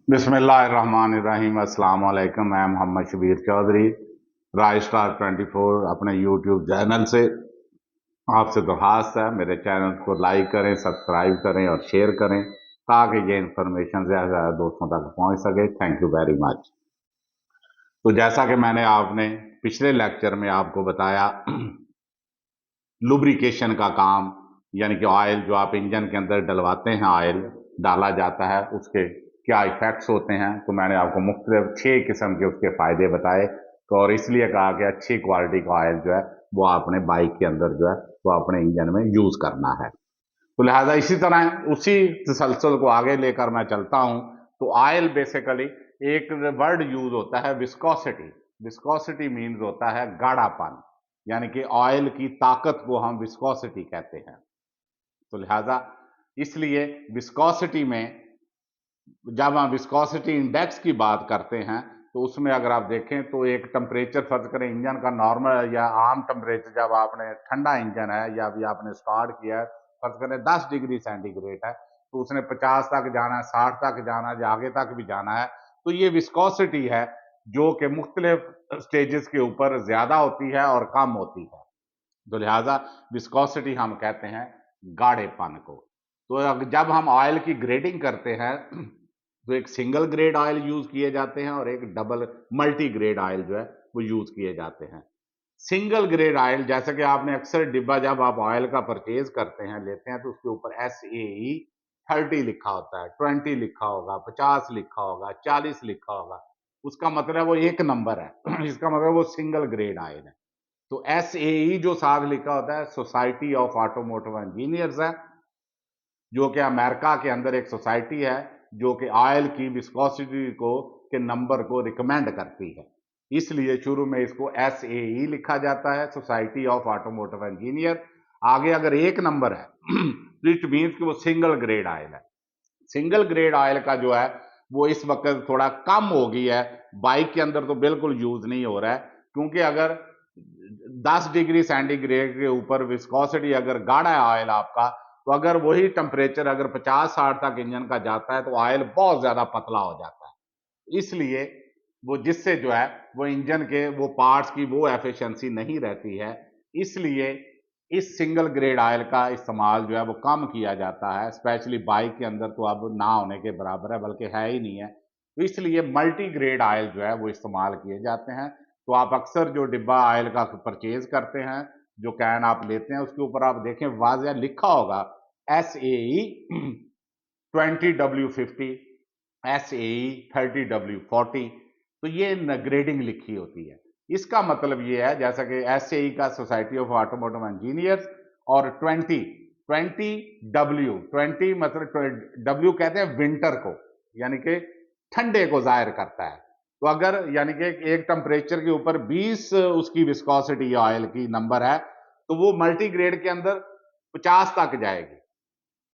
बिस्मिल्लाहिर्रहमानिर्रहीम। अस्सलाम वालेकुम। मैं मोहम्मद शबीर चौधरी राय स्टार 24 अपने यूट्यूब चैनल से आपसे दरख्वास्त है मेरे चैनल को लाइक करें, सब्सक्राइब करें और शेयर करें ताकि ये इन्फॉर्मेशन ज़्यादा से ज़्यादा दोस्तों तक पहुंच सके। Thank you very much. तो जैसा कि मैंने आपने पिछले लेक्चर में आपको बताया लुब्रिकेशन का काम यानी कि ऑयल जो आप इंजन के अंदर डलवाते हैं, ऑयल डाला जाता है, उसके क्या इफेक्ट्स होते हैं। तो मैंने आपको मुख्तलिफ 6 किस्म के उसके फायदे बताए। तो और इसलिए कहा कि अच्छी क्वालिटी का ऑयल जो है वो आपने बाइक के अंदर जो है वो अपने इंजन में यूज करना है। तो लिहाजा इसी तरह उसी तसलसल को आगे लेकर मैं चलता हूं। तो ऑयल बेसिकली एक वर्ड यूज होता है विस्कोसिटी। विस्कोसिटी मीन्स होता है गाढ़ापन, यानी कि ऑयल की ताकत को हम विस्कोसिटी कहते हैं। तो लिहाजा इसलिए विस्कोसिटी में जब हम विस्कोसिटी इंडेक्स की बात करते हैं तो उसमें अगर आप देखें तो एक टेम्परेचर फर्ज करें इंजन का नॉर्मल या आम टेम्परेचर, जब आपने ठंडा इंजन है या अभी आपने स्टार्ट किया है, फर्ज करें 10 डिग्री सेंटीग्रेड है, तो उसने 50 तक जाना है, 60 तक जाना है, आगे तक भी जाना है। तो ये विस्कोसिटी है जो कि मुख्तलिफ स्टेजेस के ऊपर ज्यादा होती है और कम होती है। तो लिहाजा विस्कोसिटी हम कहते हैं गाढ़ेपन को। तो जब हम ऑयल की ग्रेडिंग करते हैं तो एक सिंगल ग्रेड ऑयल यूज किए जाते हैं और एक डबल मल्टी ग्रेड ऑयल जो है वो यूज किए जाते हैं। सिंगल ग्रेड ऑयल, जैसे कि आपने अक्सर डिब्बा जब आप ऑयल का परचेज करते हैं, लेते हैं, तो उसके ऊपर SAE 30 लिखा होता है, 20 लिखा होगा, 50 लिखा होगा, 40 लिखा होगा। उसका मतलब वो एक नंबर है इसका मतलब वो सिंगल ग्रेड ऑयल है। तो SAE जो साथ लिखा होता है सोसाइटी ऑफ ऑटोमोटिव इंजीनियर्स है, जो कि अमेरिका के अंदर एक सोसाइटी है जो कि ऑयल की विस्कोसिटी को के नंबर को रिकमेंड करती है। इसलिए शुरू में इसको SAE लिखा जाता है, सोसाइटी ऑफ ऑटोमोटिव इंजीनियर। आगे अगर एक नंबर है तो इट मीन्स कि वो सिंगल ग्रेड ऑयल है। सिंगल ग्रेड ऑयल का जो है वो इस वक्त थोड़ा कम हो गई है, बाइक के अंदर तो बिल्कुल यूज नहीं हो रहा है, क्योंकि अगर 10 डिग्री सेंटीग्रेड के ऊपर विस्कोसिटी अगर गाढ़ा है ऑयल आपका, तो अगर वही टेम्परेचर अगर 50-60 तक इंजन का जाता है तो ऑयल बहुत ज्यादा पतला हो जाता है। इसलिए वो जिससे जो है वो इंजन के वो पार्ट्स की वो एफिशिएंसी नहीं रहती है। इसलिए इस सिंगल ग्रेड ऑयल का इस्तेमाल जो है वो कम किया जाता है, स्पेशली बाइक के अंदर तो अब ना होने के बराबर है, बल्कि है ही नहीं है। तो इसलिए मल्टी ग्रेड ऑयल जो है वो इस्तेमाल किए जाते हैं। तो आप अक्सर जो डिब्बा ऑयल का परचेज करते हैं, जो कैन आप लेते हैं, उसके ऊपर आप देखें वाज़ह लिखा होगा SAE 20W50, SAE 30W40। तो ये ग्रेडिंग लिखी होती है। इसका मतलब ये है जैसा कि SAE का सोसाइटी ऑफ ऑटोमोटिव इंजीनियर्स, और 20 मतलब डब्ल्यू कहते हैं विंटर को, यानी कि ठंडे को जाहिर करता है। तो अगर यानी कि एक टेम्परेचर के ऊपर 20 उसकी विस्कोसिटी ऑयल की नंबर है, तो वो मल्टी ग्रेड के अंदर 50 तक जाएगी।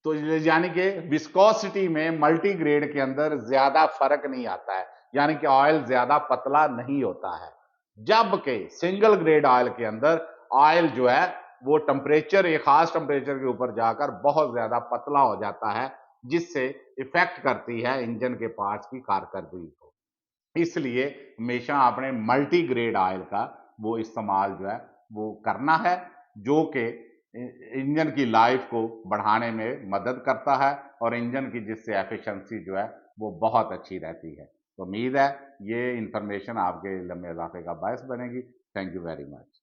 तो यानी कि विस्कोसिटी में मल्टी ग्रेड के अंदर ज्यादा फर्क नहीं आता है, यानी कि ऑयल ज्यादा पतला नहीं होता है। जबकि सिंगल ग्रेड ऑयल के अंदर ऑयल जो है वो टेम्परेचर, एक खास टेम्परेचर के ऊपर जाकर बहुत ज्यादा पतला हो जाता है, जिससे इफेक्ट करती है इंजन के पार्ट्स की कारकर्दगी को। इसलिए हमेशा आपने मल्टी ग्रेड ऑयल का वो इस्तेमाल जो है वो करना है, जो कि इंजन की लाइफ को बढ़ाने में मदद करता है और इंजन की जिससे एफिशिएंसी जो है वो बहुत अच्छी रहती है। तो उम्मीद है ये इंफॉर्मेशन आपके लम्बे इजाफे का बायस बनेगी। Thank you very much.